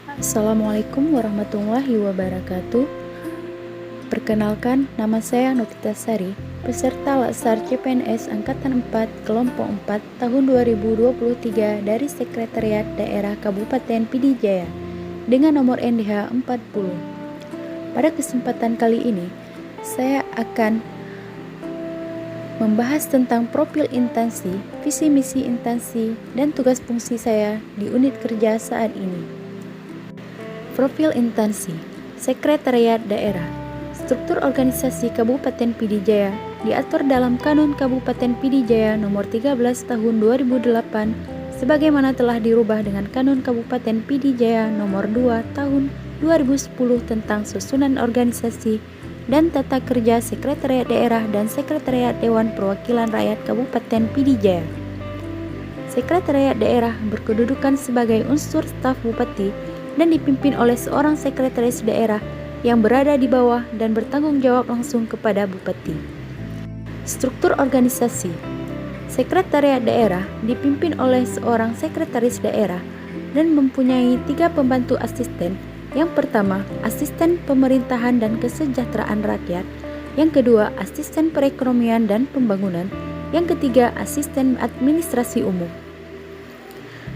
Assalamualaikum warahmatullahi wabarakatuh. Perkenalkan, nama saya Novita Sari, peserta Laksar CPNS Angkatan 4 Kelompok 4 tahun 2023 dari Sekretariat Daerah Kabupaten Pidijaya dengan nomor NDH 40. Pada kesempatan kali ini, saya akan membahas tentang profil instansi, visi misi instansi, dan tugas fungsi saya di unit kerja saat ini. Profil instansi, Sekretariat Daerah. Struktur organisasi Kabupaten Pidijaya diatur dalam Kanun Kabupaten Pidijaya nomor 13 tahun 2008 sebagaimana telah dirubah dengan Kanun Kabupaten Pidijaya nomor 2 tahun 2010 tentang susunan organisasi dan tata kerja Sekretariat Daerah dan Sekretariat Dewan Perwakilan Rakyat Kabupaten Pidijaya. Sekretariat Daerah berkedudukan sebagai unsur staf Bupati dan dipimpin oleh seorang sekretaris daerah yang berada di bawah dan bertanggung jawab langsung kepada Bupati. Struktur organisasi Sekretariat Daerah dipimpin oleh seorang sekretaris daerah dan mempunyai 3 pembantu asisten. Yang pertama, asisten pemerintahan dan kesejahteraan rakyat. Yang kedua, asisten perekonomian dan pembangunan. Yang ketiga, asisten administrasi umum.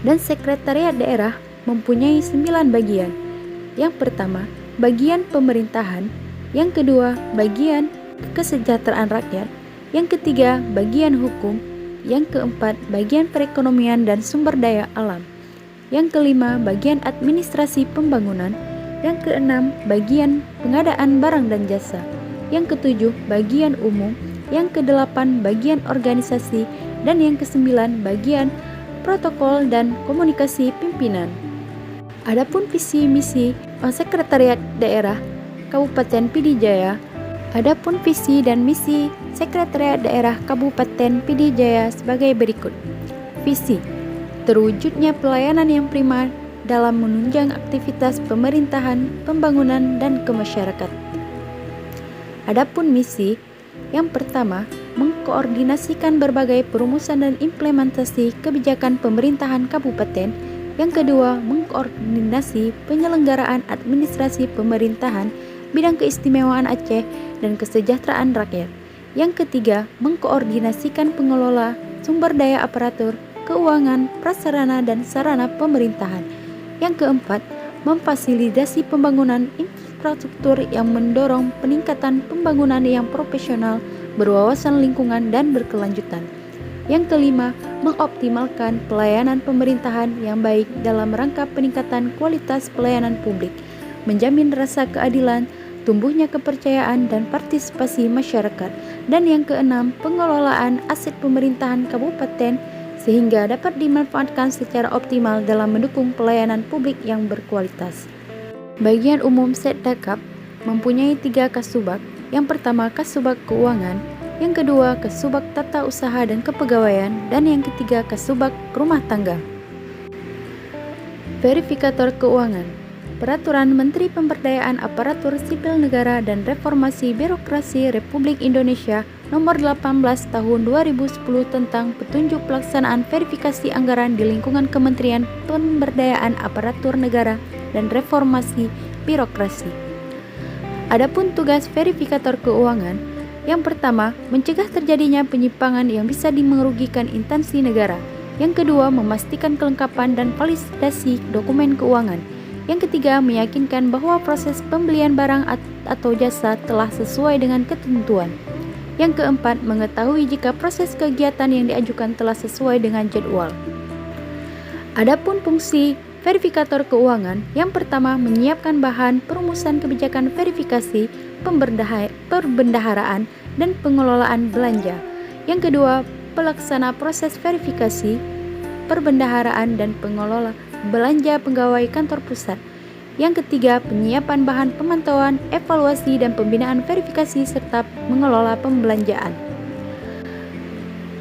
Dan Sekretariat Daerah mempunyai 9 bagian. Yang pertama, bagian pemerintahan. Yang kedua, bagian kesejahteraan rakyat. Yang ketiga, bagian hukum. Yang keempat, bagian perekonomian dan sumber daya alam. Yang kelima, bagian administrasi pembangunan. Yang keenam, bagian pengadaan barang dan jasa. Yang ketujuh, bagian umum. Yang kedelapan, bagian organisasi. Dan yang kesembilan, bagian protokol dan komunikasi pimpinan. Adapun visi misi Sekretariat Daerah Kabupaten Pidijaya, adapun visi dan misi Sekretariat Daerah Kabupaten Pidijaya sebagai berikut. Visi: terwujudnya pelayanan yang prima dalam menunjang aktivitas pemerintahan, pembangunan, dan kemasyarakatan. Adapun misi: yang pertama, mengkoordinasikan berbagai perumusan dan implementasi kebijakan pemerintahan kabupaten. Yang kedua, mengkoordinasi penyelenggaraan administrasi pemerintahan, bidang keistimewaan Aceh, dan kesejahteraan rakyat. Yang ketiga, mengkoordinasikan pengelola sumber daya aparatur, keuangan, prasarana, dan sarana pemerintahan. Yang keempat, memfasilitasi pembangunan infrastruktur yang mendorong peningkatan pembangunan yang profesional, berwawasan lingkungan, dan berkelanjutan. Yang kelima, mengoptimalkan pelayanan pemerintahan yang baik dalam rangka peningkatan kualitas pelayanan publik, menjamin rasa keadilan, tumbuhnya kepercayaan dan partisipasi masyarakat. Dan yang keenam, pengelolaan aset pemerintahan kabupaten sehingga dapat dimanfaatkan secara optimal dalam mendukung pelayanan publik yang berkualitas. Bagian umum Setdakap mempunyai 3 kasubag. Yang pertama, kasubag keuangan. Yang kedua, kasubag tata usaha dan kepegawaian, dan yang ketiga, kasubag rumah tangga. Verifikator keuangan. Peraturan Menteri Pemberdayaan Aparatur Sipil Negara dan Reformasi Birokrasi Republik Indonesia Nomor 18 Tahun 2010 tentang petunjuk pelaksanaan verifikasi anggaran di lingkungan Kementerian Pemberdayaan Aparatur Negara dan Reformasi Birokrasi. Adapun tugas verifikator keuangan: yang pertama, mencegah terjadinya penyimpangan yang bisa merugikan instansi negara. Yang kedua, memastikan kelengkapan dan validasi dokumen keuangan. Yang ketiga, meyakinkan bahwa proses pembelian barang atau jasa telah sesuai dengan ketentuan. Yang keempat, mengetahui jika proses kegiatan yang diajukan telah sesuai dengan jadwal. Adapun fungsi verifikator keuangan: yang pertama, menyiapkan bahan perumusan kebijakan verifikasi, perbendaharaan, dan pengelolaan belanja. Yang kedua, pelaksana proses verifikasi, perbendaharaan, dan pengelola belanja pegawai kantor pusat. Yang ketiga, penyiapan bahan pemantauan, evaluasi, dan pembinaan verifikasi serta mengelola pembelanjaan.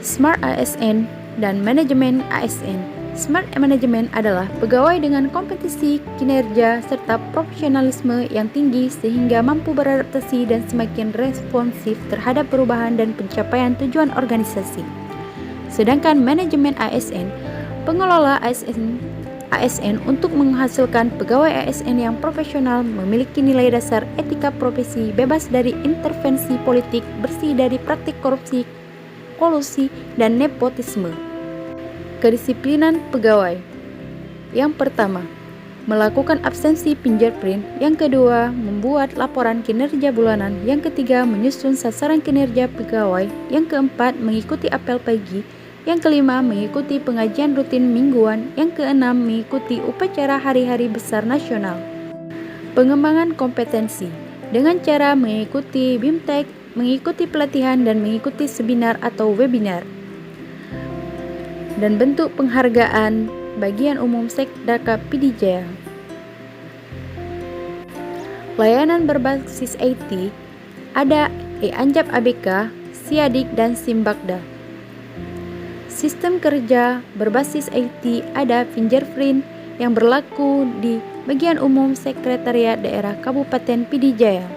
Smart ASN dan manajemen ASN. Smart Management adalah pegawai dengan kompetensi, kinerja, serta profesionalisme yang tinggi sehingga mampu beradaptasi dan semakin responsif terhadap perubahan dan pencapaian tujuan organisasi. Sedangkan manajemen ASN, pengelola ASN ASN untuk menghasilkan pegawai ASN yang profesional, memiliki nilai dasar etika profesi, bebas dari intervensi politik, bersih dari praktik korupsi, kolusi, dan nepotisme. Kedisiplinan pegawai. Yang pertama, melakukan absensi fingerprint. Yang kedua, membuat laporan kinerja bulanan. Yang ketiga, menyusun sasaran kinerja pegawai. Yang keempat, mengikuti apel pagi. Yang kelima, mengikuti pengajian rutin mingguan. Yang keenam, mengikuti upacara hari-hari besar nasional. Pengembangan kompetensi dengan cara mengikuti BIMTEK, mengikuti pelatihan, dan mengikuti seminar atau webinar. Dan bentuk penghargaan bagian umum Sekdaka PD Jaya. Layanan berbasis IT ada E-Anjap ABK, Siadik, dan Simbakda. Sistem kerja berbasis IT ada fingerprint yang berlaku di bagian umum Sekretariat Daerah Kabupaten PD Jaya.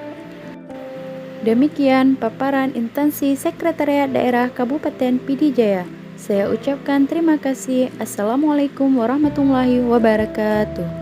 Demikian paparan instansi Sekretariat Daerah Kabupaten PD Jaya. Saya ucapkan terima kasih. Assalamualaikum warahmatullahi wabarakatuh.